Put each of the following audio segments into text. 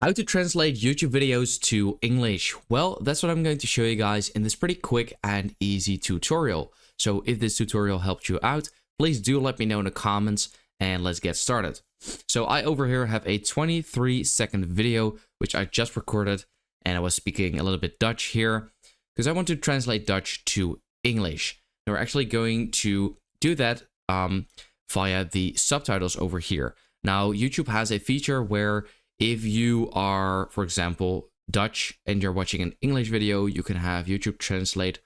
How to translate YouTube videos to English? Well, that's what I'm going to show you guys in this pretty quick and easy tutorial. So if this tutorial helped you out, please do let me know in the comments and let's get started. So I over here have a 23-second video, which I just recorded, and I was speaking a little bit Dutch here because I want to translate Dutch to English. Now we're actually going to do that via the subtitles over here. Now YouTube has a feature where if you are, for example, Dutch and you're watching an English video, you can have YouTube translate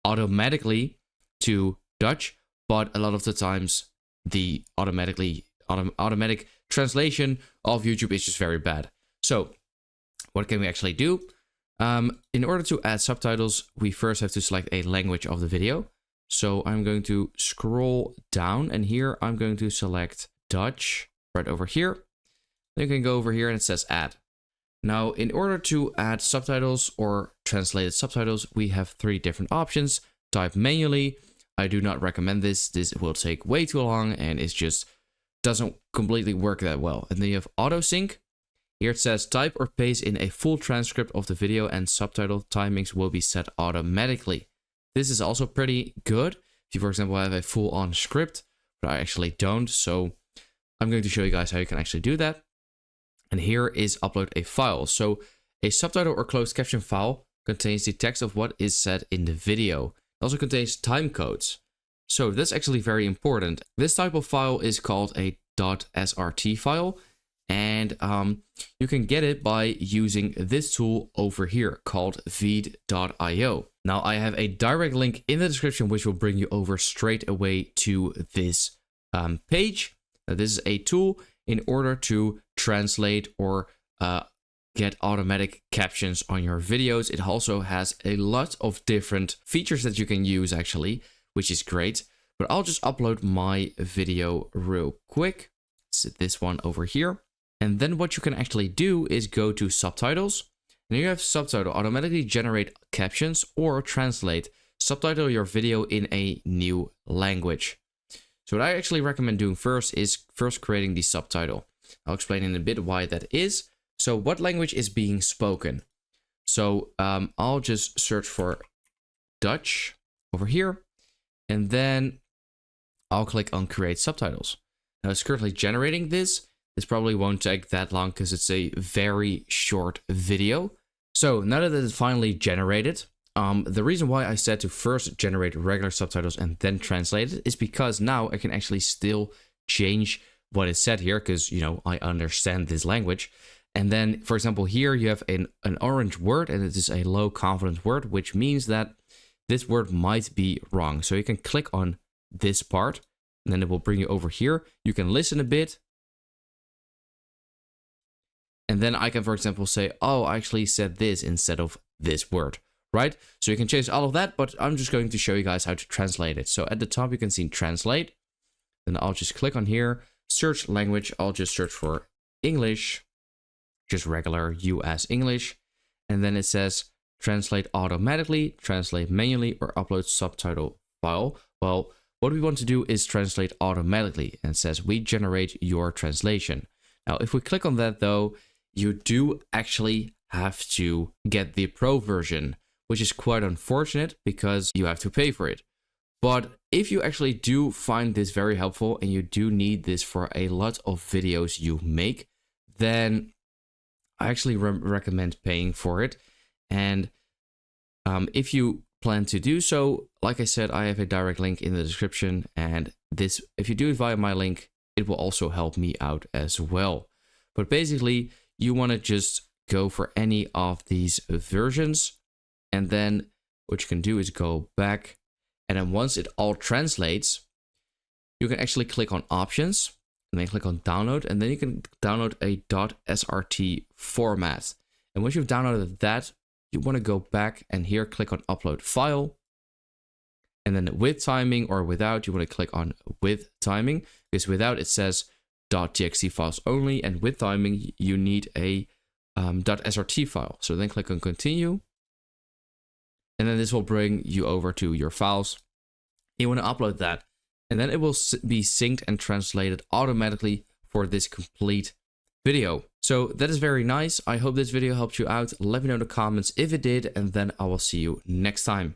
automatically to Dutch, but a lot of the times the automatic translation of YouTube is just very bad. So what can we actually do? In order to add subtitles, we first have to select a language of the video. So I'm going to scroll down, and here I'm going to select Dutch right over here. Then you can go over here and it says add. Now, in order to add subtitles or translated subtitles, we have three different options. Type manually. I do not recommend this. This will take way too long and it just doesn't completely work that well. And then you have auto sync. Here it says type or paste in a full transcript of the video and subtitle timings will be set automatically. This is also pretty good. If you, for example, have a full on script, but I actually don't. So I'm going to show you guys how you can actually do that. And here is upload a file. So a subtitle or closed caption file contains the text of what is said in the video. It also contains time codes. So that's actually very important. This type of file is called a .srt file. And you can get it by using this tool over here called veed.io. Now I have a direct link in the description which will bring you over straight away to this page. Now, this is a tool in order to translate or get automatic captions on your videos. It also has a lot of different features that you can use actually, which is great. But I'll just upload my video real quick. It's this one over here. And then what you can actually do is go to subtitles. And you have subtitle automatically generate captions or translate. Subtitle your video in a new language. So what I actually recommend doing first is creating the subtitle. I'll explain in a bit why that is. So what language is being spoken? So I'll just search for Dutch over here. And then I'll click on create subtitles. Now it's currently generating this. This probably won't take that long because it's a very short video. So now that it's finally generated, the reason why I said to first generate regular subtitles and then translate it is because now I can actually still change what is said here because, you know, I understand this language. And then, for example, here you have an orange word and it is a low confidence word, which means that this word might be wrong. So you can click on this part and then it will bring you over here. You can listen a bit. And then I can, for example, say, oh, I actually said this instead of this word. Right? So you can change all of that, but I'm just going to show you guys how to translate it. So at the top, you can see translate. Then I'll just click on here, search language. I'll just search for English, just regular US English. And then it says translate automatically, translate manually, or upload subtitle file. Well, what we want to do is translate automatically. And it says we generate your translation. Now, if we click on that though, you do actually have to get the pro version, which is quite unfortunate because you have to pay for it. But if you actually do find this very helpful and you do need this for a lot of videos you make, then I actually recommend paying for it. And if you plan to do so, like I said, I have a direct link in the description. And this, if you do it via my link, it will also help me out as well. But basically, you want to just go for any of these versions. And then what you can do is go back. And then once it all translates, you can actually click on options and then click on download. And then you can download a .srt format. And once you've downloaded that, you want to go back and here click on upload file. And then with timing or without, you want to click on with timing. Because without it says .txt files only. And with timing, you need a .srt file. So then click on continue. And then this will bring you over to your files. You want to upload that. And then it will be synced and translated automatically for this complete video. So that is very nice. I hope this video helped you out. Let me know in the comments if it did, and then I will see you next time.